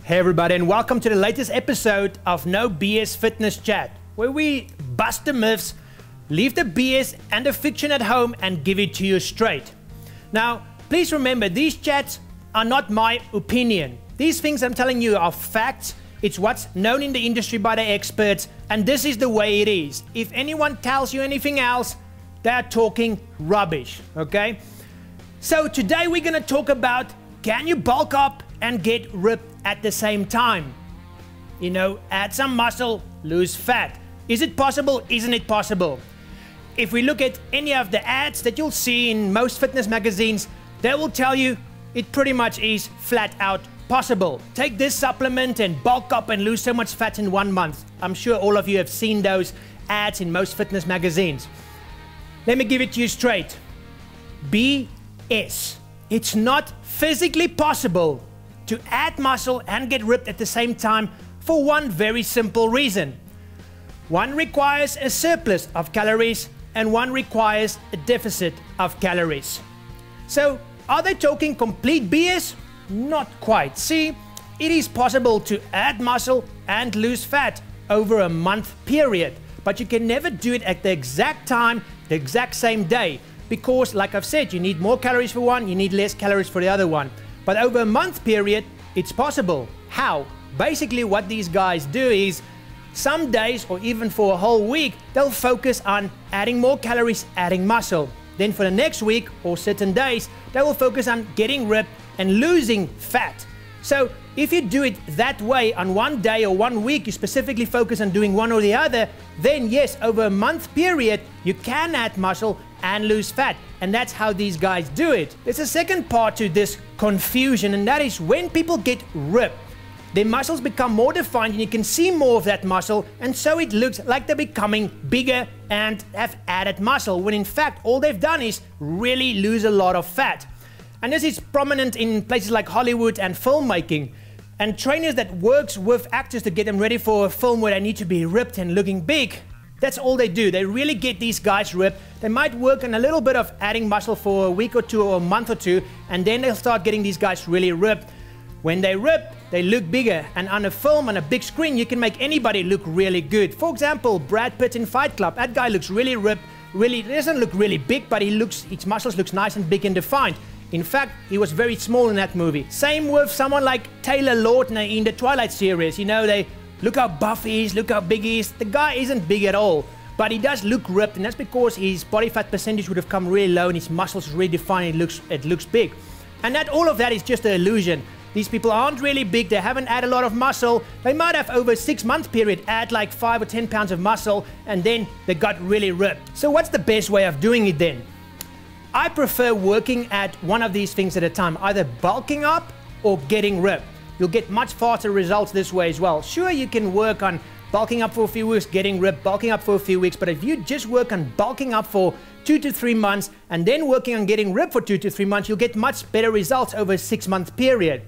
Hey everybody, and welcome to the latest episode of No BS Fitness Chat, where we bust the myths, leave the BS and the fiction at home and give it to you straight. Now, please remember, these chats are not my opinion. These things I'm telling you are facts. It's what's known in the industry by the experts, and this is the way it is. If anyone tells you anything else, they're talking rubbish, okay? So today we're gonna talk about, can you bulk up and get ripped at the same time? You know, add some muscle, lose fat. Is it possible? Isn't it possible? If we look at any of the ads that you'll see in most fitness magazines, they will tell you it pretty much is flat out possible. Take this supplement and bulk up and lose so much fat in 1 month. I'm sure all of you have seen those ads in most fitness magazines. Let me give it to you straight. BS. It's not physically possible to add muscle and get ripped at the same time for one very simple reason. One requires a surplus of calories and one requires a deficit of calories. So, are they talking complete BS? Not quite. See, it is possible to add muscle and lose fat over a month period, but you can never do it at the exact time, the exact same day, because like I've said, you need more calories for one, you need less calories for the other one. But over a month period, it's possible. How? Basically what these guys do is, some days or even for a whole week, they'll focus on adding more calories, adding muscle. Then for the next week or certain days, they will focus on getting ripped and losing fat. So if you do it that way on one day or 1 week, you specifically focus on doing one or the other, then yes, over a month period, you can add muscle and lose fat. And that's how these guys do it. There's a second part to this confusion, and that is when people get ripped, their muscles become more defined and you can see more of that muscle, and so it looks like they're becoming bigger and have added muscle, when in fact all they've done is really lose a lot of fat. And this is prominent in places like Hollywood and filmmaking. And trainers that works with actors to get them ready for a film where they need to be ripped and looking big, that's all they do. They really get these guys ripped. They might work on a little bit of adding muscle for a week or two or a month or two, and then they'll start getting these guys really ripped. When they rip, they look bigger, and on a film, on a big screen, you can make anybody look really good. For example, Brad Pitt in Fight Club. That guy looks really ripped, he doesn't look really big, but his muscles looks nice and big and defined. In fact, he was very small in that movie. Same with someone like Taylor Lautner in the Twilight series. You know, they look how buff he is, look how big he is. The guy isn't big at all, but he does look ripped, and that's because his body fat percentage would have come really low and his muscles really defined, it looks big. And all of that is just an illusion. These people aren't really big, they haven't added a lot of muscle. They might have over a 6-month period add like 5 or 10 pounds of muscle, and then they got really ripped. So what's the best way of doing it then? I prefer working at one of these things at a time, either bulking up or getting ripped. You'll get much faster results this way as well. Sure, you can work on bulking up for a few weeks, getting ripped, bulking up for a few weeks, but if you just work on bulking up for 2 to 3 months and then working on getting ripped for 2 to 3 months, you'll get much better results over a 6-month period.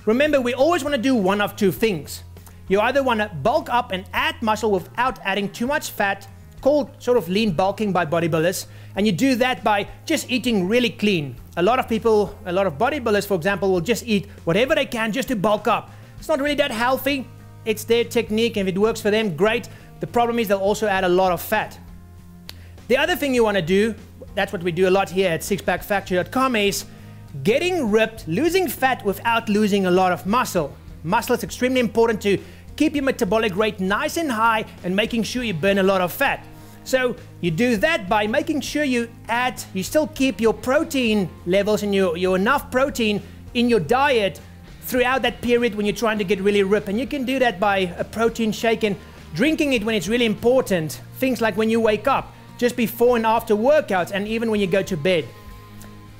Remember, we always want to do one of two things. You either want to bulk up and add muscle without adding too much fat, called sort of lean bulking by bodybuilders, and you do that by just eating really clean. A lot of bodybuilders, for example, will just eat whatever they can just to bulk up. It's not really that healthy. It's their technique, and if it works for them, great. The problem is they'll also add a lot of fat. The other thing you want to do, that's what we do a lot here at sixpackfactory.com, is getting ripped, losing fat without losing a lot of muscle. Muscle is extremely important to keep your metabolic rate nice and high and making sure you burn a lot of fat. So you do that by making sure you still keep your protein levels and your enough protein in your diet throughout that period when you're trying to get really ripped. And you can do that by a protein shake and drinking it when it's really important. Things like when you wake up, just before and after workouts, and even when you go to bed.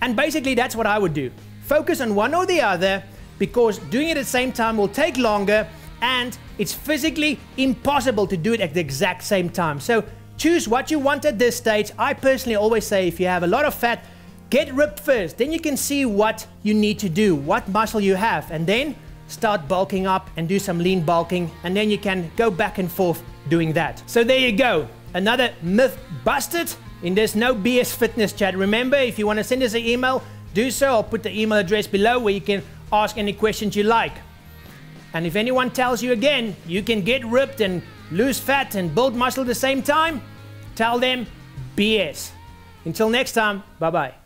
And basically that's what I would do. Focus on one or the other, because doing it at the same time will take longer and it's physically impossible to do it at the exact same time. So choose what you want at this stage. I personally always say, if you have a lot of fat, get ripped first. Then you can see what you need to do, what muscle you have, and then start bulking up and do some lean bulking, and then you can go back and forth doing that. So there you go. Another myth busted in this No BS Fitness Chat. Remember, if you want to send us an email, do so. I'll put the email address below where you can ask any questions you like. And if anyone tells you again you can get ripped and lose fat and build muscle at the same time, tell them BS. Until next time, bye-bye.